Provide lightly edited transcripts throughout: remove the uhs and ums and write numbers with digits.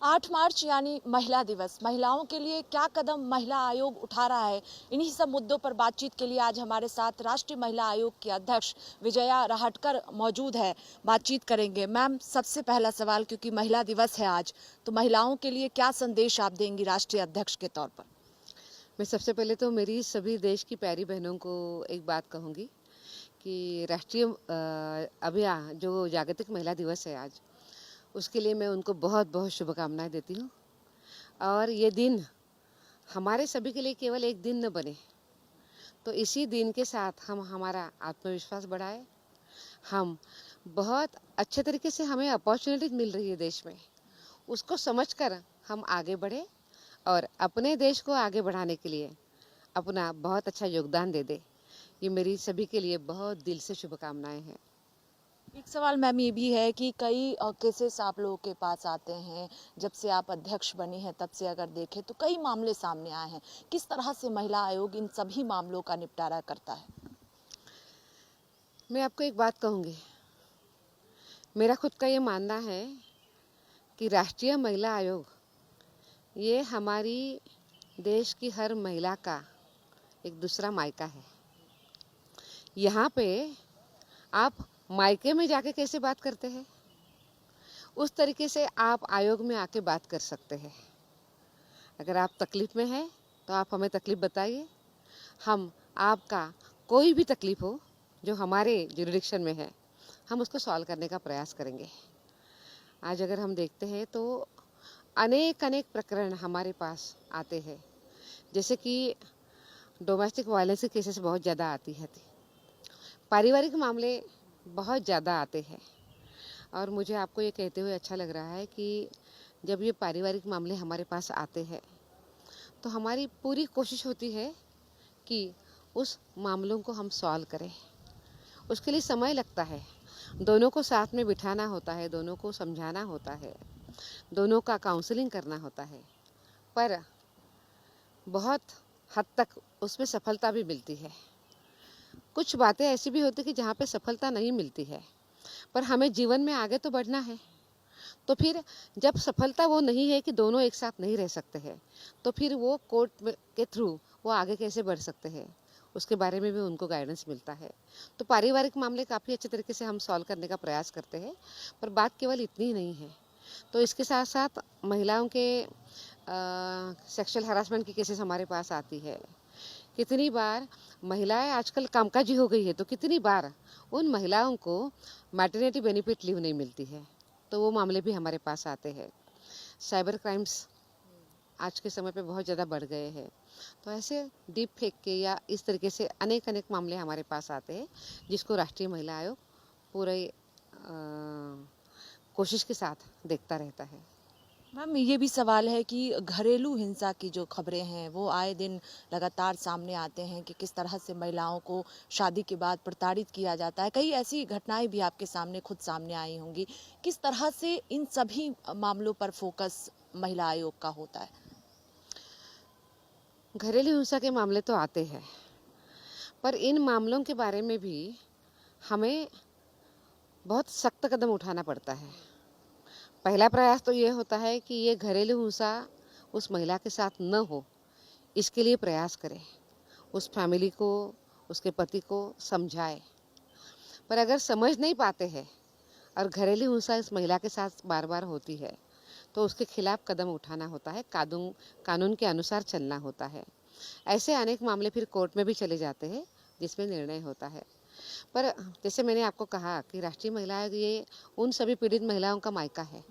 8 मार्च यानी महिला दिवस, महिलाओं के लिए क्या कदम महिला आयोग उठा रहा है, इन्हीं सब मुद्दों पर बातचीत के लिए आज हमारे साथ राष्ट्रीय महिला आयोग की अध्यक्ष विजया राहटकर मौजूद है। बातचीत करेंगे। मैम, सबसे पहला सवाल, क्योंकि महिला दिवस है आज, तो महिलाओं के लिए क्या संदेश आप देंगी राष्ट्रीय अध्यक्ष के तौर पर? मैं सबसे पहले तो मेरी सभी देश की प्यारी बहनों को एक बात कहूँगी कि राष्ट्रीय अभियान जो जागतिक महिला दिवस है आज, उसके लिए मैं उनको बहुत बहुत शुभकामनाएं देती हूँ। और ये दिन हमारे सभी के लिए केवल एक दिन न बने, तो इसी दिन के साथ हम हमारा आत्मविश्वास बढ़ाएं। हम बहुत अच्छे तरीके से हमें अपॉर्चुनिटीज मिल रही है देश में, उसको समझकर हम आगे बढ़े और अपने देश को आगे बढ़ाने के लिए अपना बहुत अच्छा योगदान दे दे। ये मेरी सभी के लिए बहुत दिल से शुभकामनाएं हैं। एक सवाल मैम ये भी है कि कई केसेस आप लोगों के पास आते हैं, जब से आप अध्यक्ष बनी हैं तब से अगर देखें तो कई मामले सामने आए हैं। किस तरह से महिला आयोग इन सभी मामलों का निपटारा करता है? मैं आपको एक बात कहूँगी, मेरा खुद का ये मानना है कि राष्ट्रीय महिला आयोग ये हमारी देश की हर महिला का एक दूसरा मायका है। यहाँ पे आप मायके में जाके कैसे बात करते हैं, उस तरीके से आप आयोग में आके बात कर सकते हैं। अगर आप तकलीफ में हैं तो आप हमें तकलीफ बताइए, हम आपका कोई भी तकलीफ हो जो हमारे जुरिडिक्शन में है, हम उसको सॉल्व करने का प्रयास करेंगे। आज अगर हम देखते हैं तो अनेक अनेक प्रकरण हमारे पास आते हैं, जैसे कि डोमेस्टिक वायलेंस के केसेस बहुत ज़्यादा आती है, पारिवारिक मामले बहुत ज़्यादा आते हैं। और मुझे आपको ये कहते हुए अच्छा लग रहा है कि जब ये पारिवारिक मामले हमारे पास आते हैं तो हमारी पूरी कोशिश होती है कि उस मामलों को हम सॉल्व करें। उसके लिए समय लगता है, दोनों को साथ में बिठाना होता है, दोनों को समझाना होता है, दोनों का काउंसलिंग करना होता है, पर बहुत हद तक उसमें सफलता भी मिलती है। कुछ बातें ऐसी भी होती कि जहाँ पे सफलता नहीं मिलती है, पर हमें जीवन में आगे तो बढ़ना है। तो फिर जब सफलता वो नहीं है कि दोनों एक साथ नहीं रह सकते हैं, तो फिर वो कोर्ट के थ्रू वो आगे कैसे बढ़ सकते हैं, उसके बारे में भी उनको गाइडेंस मिलता है। तो पारिवारिक मामले काफ़ी अच्छे तरीके से हम सॉल्व करने का प्रयास करते हैं, पर बात केवल इतनी ही नहीं है। तो इसके साथ साथ महिलाओं के सेक्सुअल हरासमेंट की केसेस हमारे पास आती है। कितनी बार महिलाएं आजकल कामकाजी हो गई है, तो कितनी बार उन महिलाओं को मैटरनिटी बेनिफिट लीव नहीं मिलती है, तो वो मामले भी हमारे पास आते हैं। साइबर क्राइम्स आज के समय पे बहुत ज़्यादा बढ़ गए हैं, तो ऐसे डीप फेक के या इस तरीके से अनेक अनेक मामले हमारे पास आते हैं, जिसको राष्ट्रीय महिला आयोग पूरे कोशिश के साथ देखता रहता है। मैम, ये भी सवाल है कि घरेलू हिंसा की जो खबरें हैं वो आए दिन लगातार सामने आते हैं कि किस तरह से महिलाओं को शादी के बाद प्रताड़ित किया जाता है। कई ऐसी घटनाएं भी आपके सामने खुद सामने आई होंगी। किस तरह से इन सभी मामलों पर फोकस महिला आयोग का होता है? घरेलू हिंसा के मामले तो आते हैं, पर इन मामलों के बारे में भी हमें बहुत सख्त कदम उठाना पड़ता है। पहला प्रयास तो ये होता है कि ये घरेलू हिंसा उस महिला के साथ न हो, इसके लिए प्रयास करें, उस फैमिली को, उसके पति को समझाए। पर अगर समझ नहीं पाते हैं और घरेलू हिंसा इस महिला के साथ बार बार होती है, तो उसके खिलाफ कदम उठाना होता है, कानून के अनुसार चलना होता है। ऐसे अनेक मामले फिर कोर्ट में भी चले जाते हैं, जिसमें निर्णय होता है। पर जैसे मैंने आपको कहा कि राष्ट्रीय महिला आयोग ये उन सभी पीड़ित महिलाओं का मायका है,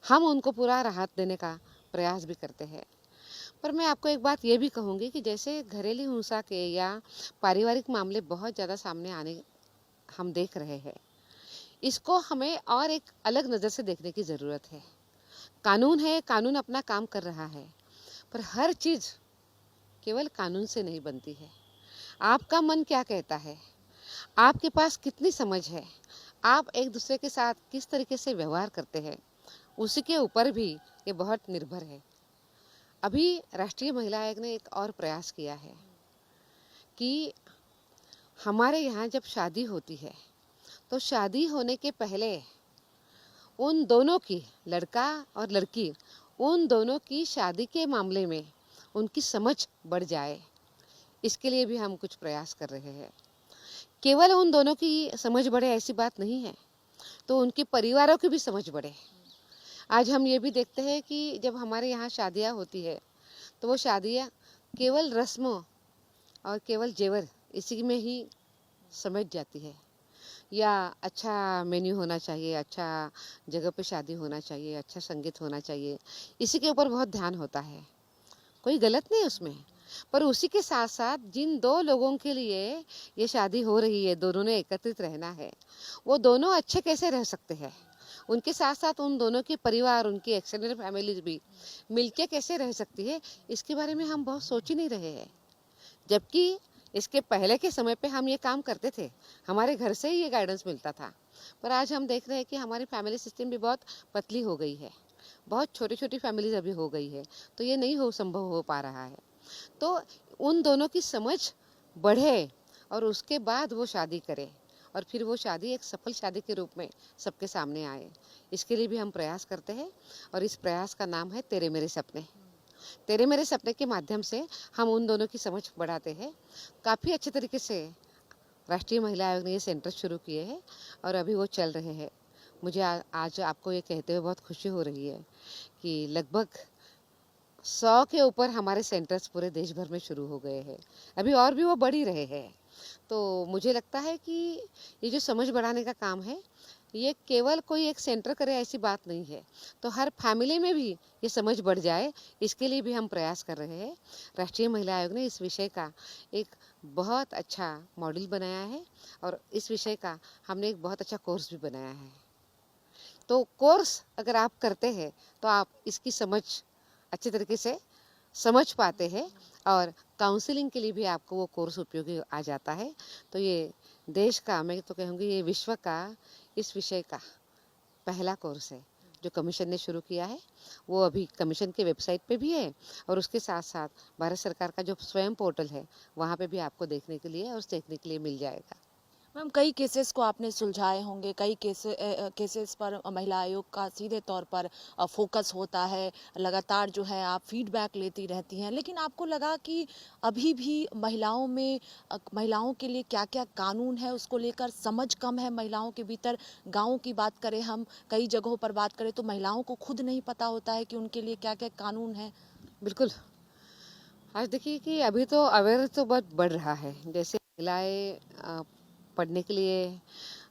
हम उनको पूरा राहत देने का प्रयास भी करते हैं। पर मैं आपको एक बात ये भी कहूँगी कि जैसे घरेलू हिंसा के या पारिवारिक मामले बहुत ज़्यादा सामने आने हम देख रहे हैं, इसको हमें और एक अलग नज़र से देखने की ज़रूरत है। कानून है, कानून अपना काम कर रहा है, पर हर चीज़ केवल कानून से नहीं बनती है। आपका मन क्या कहता है, आपके पास कितनी समझ है, आप एक दूसरे के साथ किस तरीके से व्यवहार करते हैं, उसी के ऊपर भी ये बहुत निर्भर है। अभी राष्ट्रीय महिला आयोग ने एक और प्रयास किया है कि हमारे यहाँ जब शादी होती है, तो शादी होने के पहले उन दोनों की, लड़का और लड़की, उन दोनों की शादी के मामले में उनकी समझ बढ़ जाए, इसके लिए भी हम कुछ प्रयास कर रहे हैं। केवल उन दोनों की समझ बढ़े ऐसी बात नहीं है, तो उनके परिवारों की भी समझ बढ़े। आज हम ये भी देखते हैं कि जब हमारे यहाँ शादियाँ होती है तो वो शादियाँ केवल रस्मों और केवल जेवर इसी में ही समझ जाती है, या अच्छा मेन्यू होना चाहिए, अच्छा जगह पे शादी होना चाहिए, अच्छा संगीत होना चाहिए, इसी के ऊपर बहुत ध्यान होता है। कोई गलत नहीं उसमें, पर उसी के साथ साथ जिन दो लोगों के लिए ये शादी हो रही है, दोनों ने एकत्रित रहना है, वो दोनों अच्छे कैसे रह सकते हैं, उनके साथ साथ उन दोनों के परिवार, उनकी एक्सटेंडेड फैमिली भी मिलके कैसे रह सकती है, इसके बारे में हम बहुत सोच ही नहीं रहे हैं। जबकि इसके पहले के समय पे हम ये काम करते थे, हमारे घर से ही ये गाइडेंस मिलता था। पर आज हम देख रहे हैं कि हमारी फैमिली सिस्टम भी बहुत पतली हो गई है, बहुत छोटी छोटी फैमिलीज अभी हो गई है, तो ये नहीं संभव हो पा रहा है। तो उन दोनों की समझ बढ़े और उसके बाद वो शादी करे, और फिर वो शादी एक सफल शादी के रूप में सबके सामने आए, इसके लिए भी हम प्रयास करते हैं। और इस प्रयास का नाम है तेरे मेरे सपने। तेरे मेरे सपने के माध्यम से हम उन दोनों की समझ बढ़ाते हैं। काफ़ी अच्छे तरीके से राष्ट्रीय महिला आयोग ने ये सेंटर शुरू किए हैं और अभी वो चल रहे हैं। मुझे आज आपको ये कहते हुए बहुत खुशी हो रही है कि लगभग 100 के ऊपर हमारे सेंटर्स पूरे देश भर में शुरू हो गए हैं। अभी और भी वो बढ़ ही रहे हैं। तो मुझे लगता है कि ये जो समझ बढ़ाने का काम है, ये केवल कोई एक सेंटर करे ऐसी बात नहीं है, तो हर फैमिली में भी ये समझ बढ़ जाए, इसके लिए भी हम प्रयास कर रहे हैं। राष्ट्रीय महिला आयोग ने इस विषय का एक बहुत अच्छा मॉडल बनाया है और इस विषय का हमने एक बहुत अच्छा कोर्स भी बनाया है। तो कोर्स अगर आप करते हैं तो आप इसकी समझ अच्छे तरीके से समझ पाते हैं और काउंसलिंग के लिए भी आपको वो कोर्स उपयोगी आ जाता है। तो ये देश का, मैं तो कहूँगी ये विश्व का इस विषय का पहला कोर्स है जो कमीशन ने शुरू किया है। वो अभी कमीशन के वेबसाइट पे भी है और उसके साथ साथ भारत सरकार का जो स्वयं पोर्टल है वहाँ पे भी आपको देखने के लिए और सीखने के लिए मिल जाएगा। मैम, कई केसेस को आपने सुलझाए होंगे, कई केसेस पर महिला आयोग का सीधे तौर पर फोकस होता है, लगातार जो है आप फीडबैक लेती रहती हैं, लेकिन आपको लगा कि अभी भी महिलाओं में महिलाओं के लिए क्या क्या कानून है उसको लेकर समझ कम है महिलाओं के भीतर। गाँव की बात करें, हम कई जगहों पर बात करें तो महिलाओं को खुद नहीं पता होता है कि उनके लिए क्या क्या कानून है। बिल्कुल। आज देखिए कि अभी तो अवेयर तो बहुत बढ़ रहा है। जैसे महिलाएं पढ़ने के लिए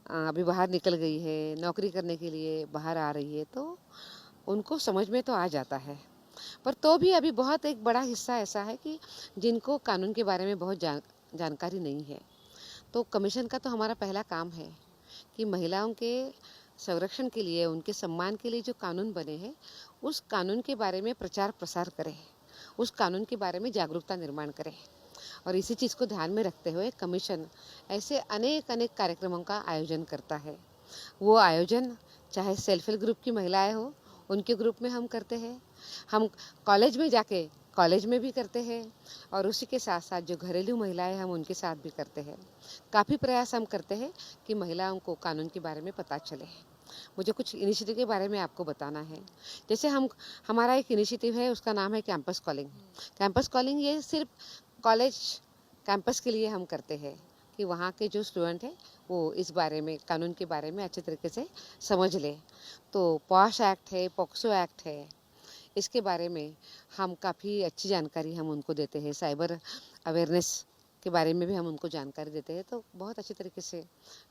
अभी बाहर निकल गई है, नौकरी करने के लिए बाहर आ रही है, तो उनको समझ में तो आ जाता है। पर तो भी अभी बहुत एक बड़ा हिस्सा ऐसा है कि जिनको कानून के बारे में बहुत जानकारी नहीं है। तो कमीशन का तो हमारा पहला काम है कि महिलाओं के संरक्षण के लिए, उनके सम्मान के लिए जो कानून बने हैं, उस कानून के बारे में प्रचार प्रसार करें, उस कानून के बारे में जागरूकता निर्माण करें। और इसी चीज़ को ध्यान में रखते हुए कमीशन ऐसे अनेक अनेक कार्यक्रमों का आयोजन करता है। वो आयोजन चाहे सेल्फ हेल्प ग्रुप की महिलाएं हो, उनके ग्रुप में हम करते हैं, हम कॉलेज में जाके कॉलेज में भी करते हैं, और उसी के साथ साथ जो घरेलू महिलाएं हम उनके साथ भी करते हैं। काफ़ी प्रयास हम करते हैं कि महिलाओं को कानून के बारे में पता चले। मुझे कुछ इनिशिएटिव के बारे में आपको बताना है। जैसे हमारा एक इनिशिएटिव है, उसका नाम है कैंपस कॉलिंग। कैंपस कॉलिंग ये सिर्फ कॉलेज कैंपस के लिए हम करते हैं कि वहाँ के जो स्टूडेंट हैं वो इस बारे में, कानून के बारे में अच्छे तरीके से समझ लें। तो पॉश एक्ट है, पॉक्सो एक्ट है, इसके बारे में हम काफ़ी अच्छी जानकारी हम उनको देते हैं। साइबर अवेयरनेस के बारे में भी हम उनको जानकारी देते हैं। तो बहुत अच्छे तरीके से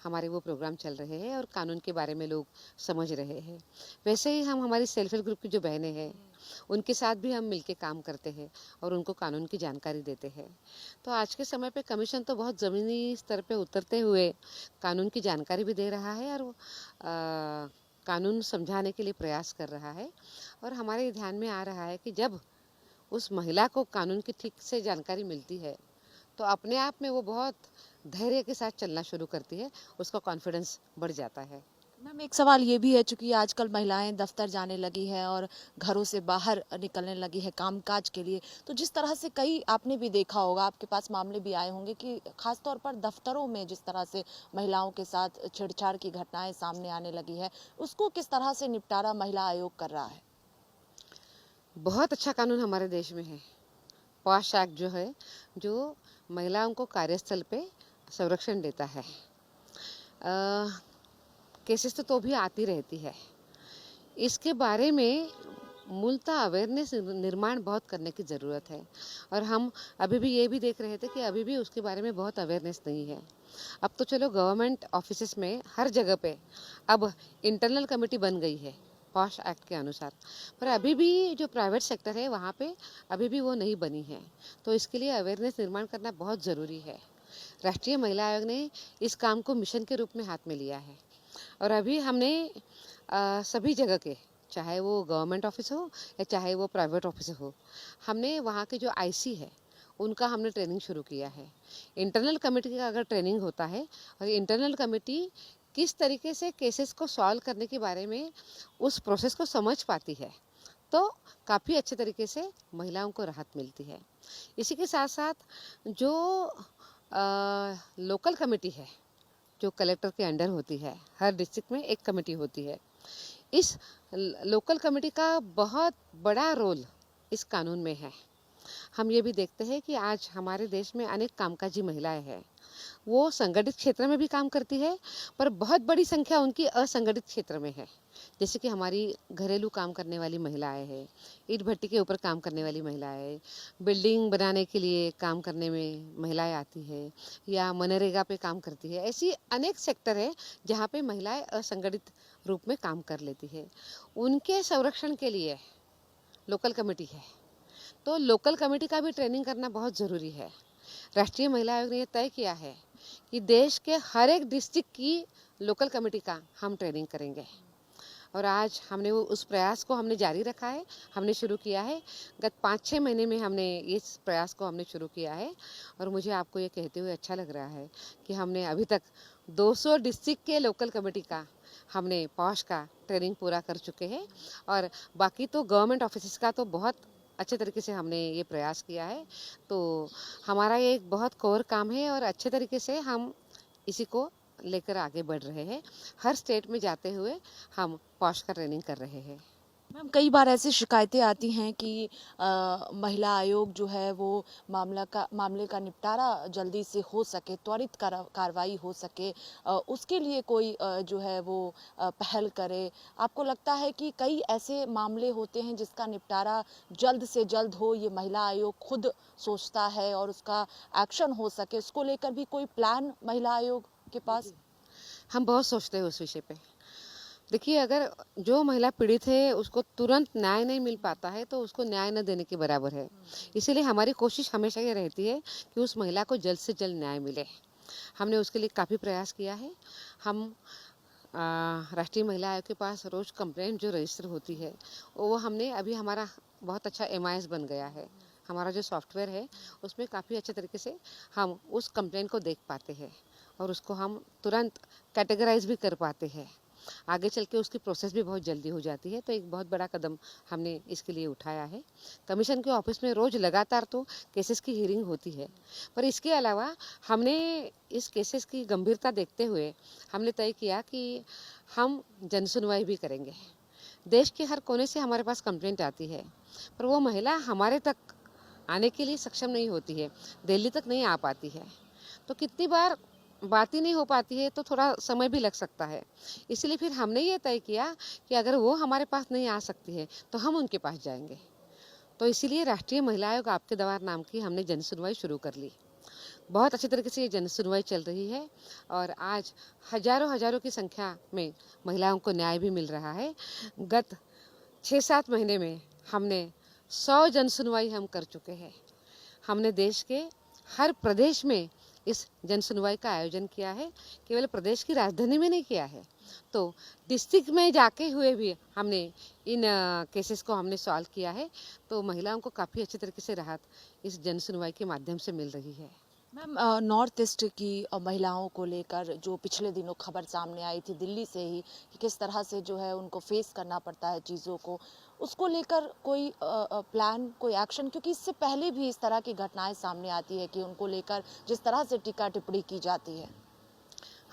हमारे वो प्रोग्राम चल रहे हैं और कानून के बारे में लोग समझ रहे हैं। वैसे ही हम हमारी सेल्फ हेल्प ग्रुप की जो बहनें हैं उनके साथ भी हम मिलके काम करते हैं और उनको कानून की जानकारी देते हैं। तो आज के समय पे कमीशन तो बहुत ज़मीनी स्तर पे उतरते हुए कानून की जानकारी भी दे रहा है और कानून समझाने के लिए प्रयास कर रहा है। और हमारे ध्यान में आ रहा है कि जब उस महिला को कानून की ठीक से जानकारी मिलती है तो अपने आप में वो बहुत धैर्य के साथ चलना शुरू करती है, उसका कॉन्फिडेंस बढ़ जाता है। मैम एक सवाल ये भी है, चूंकि आजकल महिलाएं दफ्तर जाने लगी है और घरों से बाहर निकलने लगी है कामकाज के लिए, तो जिस तरह से कई आपने भी देखा होगा, आपके पास मामले भी आए होंगे कि खास तौर पर दफ्तरों में जिस तरह से महिलाओं के साथ छेड़छाड़ की घटनाएं सामने आने लगी है, उसको किस तरह से निपटारा महिला आयोग कर रहा है? बहुत अच्छा कानून हमारे देश में है। पॉश एक्ट जो है, जो महिलाओं को कार्यस्थल पे संरक्षण देता है। केसेस तो भी आती रहती है। इसके बारे में मूलतः अवेयरनेस निर्माण बहुत करने की ज़रूरत है, और हम अभी भी ये भी देख रहे थे कि अभी भी उसके बारे में बहुत अवेयरनेस नहीं है। अब तो चलो गवर्नमेंट ऑफिसेस में हर जगह पे अब इंटरनल कमेटी बन गई है पॉश एक्ट के अनुसार, पर अभी भी जो प्राइवेट सेक्टर है वहाँ पे अभी भी वो नहीं बनी है। तो इसके लिए अवेयरनेस निर्माण करना बहुत ज़रूरी है। राष्ट्रीय महिला आयोग ने इस काम को मिशन के रूप में हाथ में लिया है, और अभी हमने सभी जगह के, चाहे वो गवर्नमेंट ऑफिस हो या चाहे वो प्राइवेट ऑफिस हो, हमने वहाँ के जो आईसी है उनका हमने ट्रेनिंग शुरू किया है। इंटरनल कमेटी का अगर ट्रेनिंग होता है, और इंटरनल कमेटी किस तरीके से केसेस को सॉल्व करने के बारे में उस प्रोसेस को समझ पाती है, तो काफ़ी अच्छे तरीके से महिलाओं को राहत मिलती है। इसी के साथ साथ जो लोकल कमेटी है, जो कलेक्टर के अंडर होती है, हर डिस्ट्रिक्ट में एक कमेटी होती है। इस लोकल कमेटी का बहुत बड़ा रोल इस कानून में है। हम ये भी देखते हैं कि आज हमारे देश में अनेक कामकाजी महिलाएं हैं। वो संगठित क्षेत्र में भी काम करती है, पर बहुत बड़ी संख्या उनकी असंगठित क्षेत्र में है। जैसे कि हमारी घरेलू काम करने वाली महिलाएं हैं, ईंट भट्टी के ऊपर काम करने वाली महिलाएं, बिल्डिंग बनाने के लिए काम करने में महिलाएं आती है, या मनरेगा पे काम करती है। ऐसी अनेक सेक्टर है जहाँ पे महिलाएं असंगठित रूप में काम कर लेती है। उनके संरक्षण के लिए लोकल कमेटी है, तो लोकल कमेटी का भी ट्रेनिंग करना बहुत ज़रूरी है। राष्ट्रीय महिला आयोग ने यह तय किया है कि देश के हर एक डिस्ट्रिक्ट की लोकल कमेटी का हम ट्रेनिंग करेंगे, और आज हमने वो उस प्रयास को हमने जारी रखा है, हमने शुरू किया है। गत 5-6 महीने में हमने इस प्रयास को हमने शुरू किया है, और मुझे आपको ये कहते हुए अच्छा लग रहा है कि हमने अभी तक 200 डिस्ट्रिक्ट के लोकल कमेटी का हमने पॉश का ट्रेनिंग पूरा कर चुके हैं, और बाकी तो गवर्नमेंट ऑफिस का तो बहुत अच्छे तरीके से हमने ये प्रयास किया है। तो हमारा ये एक बहुत कोर काम है, और अच्छे तरीके से हम इसी को लेकर आगे बढ़ रहे हैं। हर स्टेट में जाते हुए हम पॉश का ट्रेनिंग कर रहे हैं। मैम कई बार ऐसी शिकायतें आती हैं कि महिला आयोग जो है वो मामले का निपटारा जल्दी से हो सके, त्वरित कार्रवाई हो सके, उसके लिए कोई जो है वो पहल करे। आपको लगता है कि कई ऐसे मामले होते हैं जिसका निपटारा जल्द से जल्द हो, ये महिला आयोग खुद सोचता है और उसका एक्शन हो सके, उसको लेकर भी कोई प्लान महिला आयोग के पास? हम बहुत सोचते हैं उस विषय पे। देखिए, अगर जो महिला पीड़ित है उसको तुरंत न्याय नहीं मिल पाता है, तो उसको न्याय न देने के बराबर है। इसीलिए हमारी कोशिश हमेशा ये रहती है कि उस महिला को जल्द से जल्द न्याय मिले। हमने उसके लिए काफ़ी प्रयास किया है। हम राष्ट्रीय महिला आयोग के पास रोज़ कंप्लेंट जो रजिस्टर होती है, वो हमने अभी हमारा बहुत अच्छा MIS बन गया है। हमारा जो सॉफ्टवेयर है उसमें काफ़ी अच्छे तरीके से हम उस कंप्लेंट को देख पाते हैं, और उसको हम तुरंत कैटेगराइज भी कर पाते हैं। आगे चल के उसकी प्रोसेस भी बहुत जल्दी हो जाती है। तो एक बहुत बड़ा कदम हमने इसके लिए उठाया है। कमीशन के ऑफिस में रोज़ लगातार तो केसेस की हियरिंग होती है, पर इसके अलावा हमने इस केसेस की गंभीरता देखते हुए हमने तय किया कि हम जन सुनवाई भी करेंगे। देश के हर कोने से हमारे पास कंप्लेंट आती है, पर वो महिला हमारे तक आने के लिए सक्षम नहीं होती है, दिल्ली तक नहीं आ पाती है। तो कितनी बार बात ही नहीं हो पाती है, तो थोड़ा समय भी लग सकता है। इसलिए फिर हमने ये तय किया कि अगर वो हमारे पास नहीं आ सकती है तो हम उनके पास जाएंगे। तो इसीलिए राष्ट्रीय महिला आयोग आपके द्वार नाम की हमने जन सुनवाई शुरू कर ली। बहुत अच्छे तरीके से ये जन सुनवाई चल रही है, और आज हजारों की संख्या में महिलाओं को न्याय भी मिल रहा है। गत 6-7 महीने में हमने 100 जन सुनवाई हम कर चुके हैं। हमने देश के हर प्रदेश में इस जन सुनवाई का आयोजन किया है, केवल प्रदेश की राजधानी में नहीं किया है। तो डिस्ट्रिक्ट में जाके हुए भी हमने इन केसेस को हमने सॉल्व किया है। तो महिलाओं को काफ़ी अच्छे तरीके से राहत इस जन सुनवाई के माध्यम से मिल रही है। मैम, नॉर्थ ईस्ट की महिलाओं को लेकर जो पिछले दिनों खबर सामने आई थी दिल्ली से ही कि किस तरह से जो है उनको फेस करना पड़ता है चीज़ों को, उसको लेकर कोई प्लान, कोई एक्शन, क्योंकि इससे पहले भी इस तरह की घटनाएं सामने आती है कि उनको लेकर जिस तरह से टीका टिप्पणी की जाती है।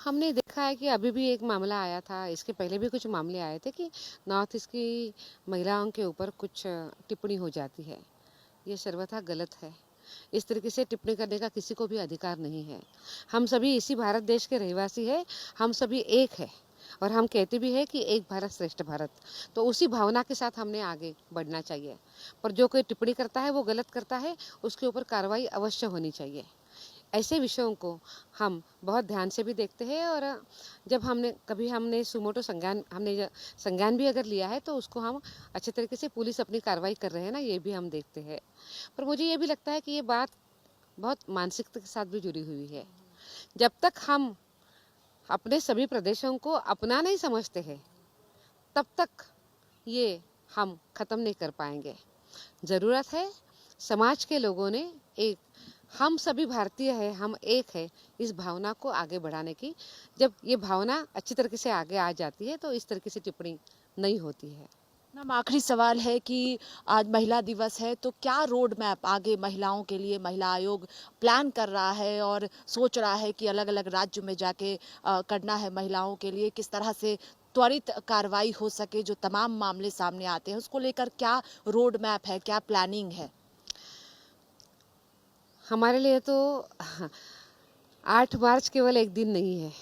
हमने देखा है कि अभी भी एक मामला आया था, इसके पहले भी कुछ मामले आए थे कि नॉर्थ ईस्ट की महिलाओं के ऊपर कुछ टिप्पणी हो जाती है। ये सर्वथा गलत है। इस तरीके से टिप्पणी करने का किसी को भी अधिकार नहीं है। हम सभी इसी भारत देश के रहवासी हैं, हम सभी एक है और हम कहते भी हैं कि एक भारत श्रेष्ठ भारत। तो उसी भावना के साथ हमने आगे बढ़ना चाहिए। पर जो कोई टिप्पणी करता है वो गलत करता है, उसके ऊपर कार्रवाई अवश्य होनी चाहिए। ऐसे विषयों को हम बहुत ध्यान से भी देखते हैं और जब हमने सुमोटो संज्ञान भी अगर लिया है तो उसको हम अच्छे तरीके से पुलिस अपनी कार्रवाई कर रहे हैं ना, ये भी हम देखते हैं। पर मुझे ये भी लगता है कि ये बात बहुत मानसिकता के साथ भी जुड़ी हुई है। जब तक हम अपने सभी प्रदेशों को अपना नहीं समझते हैं तब तक ये हम खत्म नहीं कर पाएंगे। ज़रूरत है समाज के लोगों ने एक हम सभी भारतीय हैं, हम एक है, इस भावना को आगे बढ़ाने की। जब ये भावना अच्छी तरीके से आगे आ जाती है तो इस तरीके से टिप्पणी नहीं होती है। मैम, आखिरी सवाल है कि आज महिला दिवस है तो क्या रोड मैप आगे महिलाओं के लिए महिला आयोग प्लान कर रहा है और सोच रहा है कि अलग अलग राज्य में जाके करना है महिलाओं के लिए, किस तरह से त्वरित कार्रवाई हो सके, जो तमाम मामले सामने आते हैं उसको लेकर क्या रोड मैप है, क्या प्लानिंग है? हमारे लिए तो 8 मार्च केवल एक दिन नहीं है।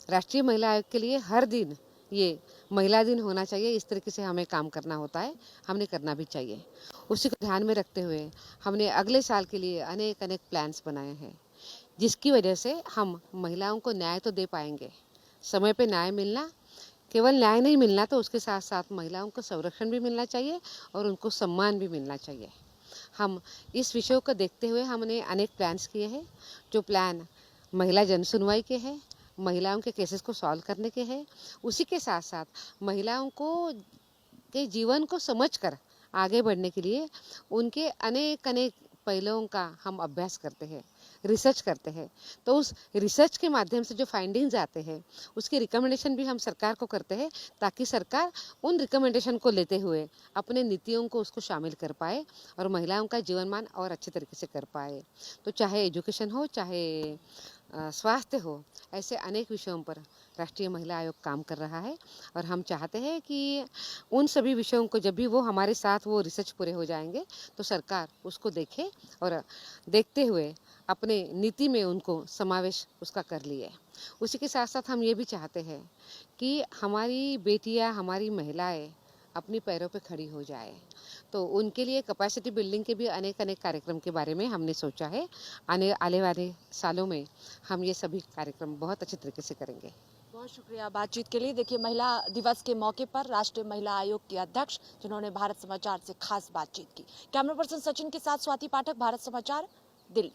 राष्ट्रीय महिला आयोग के लिए हर दिन ये महिला दिन होना चाहिए। इस तरीके से हमें काम करना होता है, हमने करना भी चाहिए। उसी को ध्यान में रखते हुए हमने अगले साल के लिए अनेक अनेक प्लान्स बनाए हैं, जिसकी वजह से हम महिलाओं को न्याय तो दे पाएंगे। समय पे न्याय मिलना, केवल न्याय नहीं मिलना तो उसके साथ साथ महिलाओं को संरक्षण भी मिलना चाहिए और उनको सम्मान भी मिलना चाहिए। हम इस विषय को देखते हुए हमने अनेक प्लान्स किए हैं। जो प्लान महिला जन सुनवाई के हैं, महिलाओं के केसेस को सॉल्व करने के हैं, उसी के साथ साथ महिलाओं को के जीवन को समझकर आगे बढ़ने के लिए उनके अनेक अनेक पहलुओं का हम अभ्यास करते हैं, रिसर्च करते हैं। तो उस रिसर्च के माध्यम से जो फाइंडिंग्स आते हैं उसकी रिकमेंडेशन भी हम सरकार को करते हैं, ताकि सरकार उन रिकमेंडेशन को लेते हुए अपने नीतियों को उसको शामिल कर पाए और महिलाओं का जीवन मान और अच्छे तरीके से कर पाए। तो चाहे एजुकेशन हो, चाहे स्वास्थ्य हो, ऐसे अनेक विषयों पर राष्ट्रीय महिला आयोग काम कर रहा है और हम चाहते हैं कि उन सभी विषयों को जब भी वो हमारे साथ वो रिसर्च पूरे हो जाएंगे तो सरकार उसको देखे और देखते हुए अपने नीति में उनको समावेश उसका कर लिए। उसी के साथ साथ हम ये भी चाहते हैं कि हमारी बेटियां, हमारी महिलाएं अपनी पैरों पे खड़ी हो जाए। तो उनके लिए कैपेसिटी बिल्डिंग के भी अनेक अनेक कार्यक्रम के बारे में हमने सोचा है। आने वाले सालों में हम ये सभी कार्यक्रम बहुत अच्छे तरीके से करेंगे। बहुत शुक्रिया बातचीत के लिए। देखिए, महिला दिवस के मौके पर राष्ट्रीय महिला आयोग की अध्यक्ष जिन्होंने भारत समाचार से खास बातचीत की। कैमरा पर्सन सचिन के साथ स्वाति पाठक, भारत समाचार, दिल्ली।